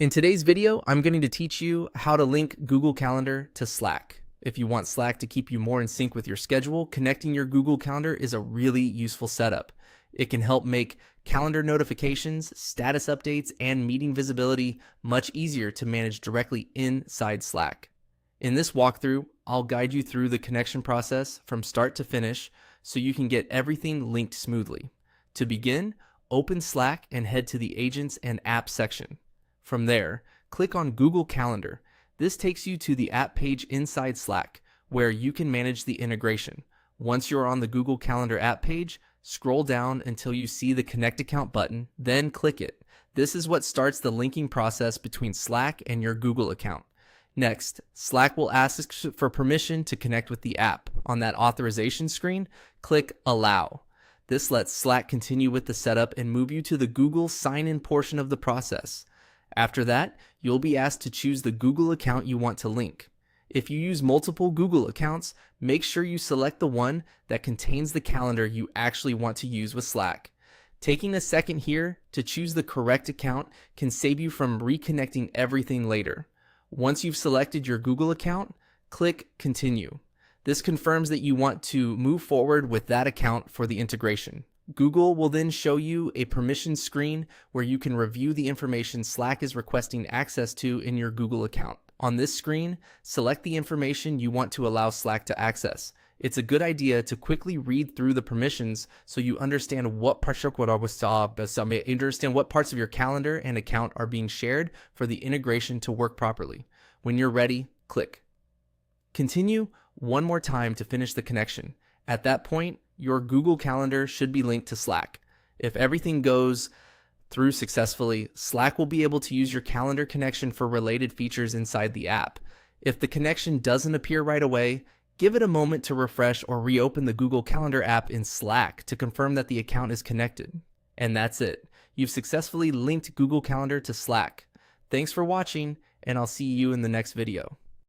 In today's video, I'm going to teach you how to link Google Calendar to Slack. If you want Slack to keep you more in sync with your schedule, connecting your Google Calendar is a really useful setup. It can help make calendar notifications, status updates, and meeting visibility much easier to manage directly inside Slack. In this walkthrough, I'll guide you through the connection process from start to finish so you can get everything linked smoothly. To begin, open Slack and head to the Agents and Apps section. From there, click on Google Calendar. This takes you to the app page inside Slack, where you can manage the integration. Once you're on the Google Calendar app page, scroll down until you see the Connect Account button, then click it. This is what starts the linking process between Slack and your Google account. Next, Slack will ask for permission to connect with the app. On that authorization screen, click Allow. This lets Slack continue with the setup and move you to the Google sign-in portion of the process. After that, you'll be asked to choose the Google account you want to link. If you use multiple Google accounts, make sure you select the one that contains the calendar you actually want to use with Slack. Taking a second here to choose the correct account can save you from reconnecting everything later. Once you've selected your Google account, click Continue. This confirms that you want to move forward with that account for the integration. Google will then show you a permission screen where you can review the information Slack is requesting access to in your Google account. On this screen, select the information you want to allow Slack to access. It's a good idea to quickly read through the permissions so you understand what parts of your calendar and account are being shared for the integration to work properly. When you're ready, click. Continue one more time to finish the connection. At that point, your Google Calendar should be linked to Slack. If everything goes through successfully, Slack will be able to use your calendar connection for related features inside the app. If the connection doesn't appear right away, give it a moment to refresh or reopen the Google Calendar app in Slack to confirm that the account is connected. And that's it. You've successfully linked Google Calendar to Slack. Thanks for watching, and I'll see you in the next video.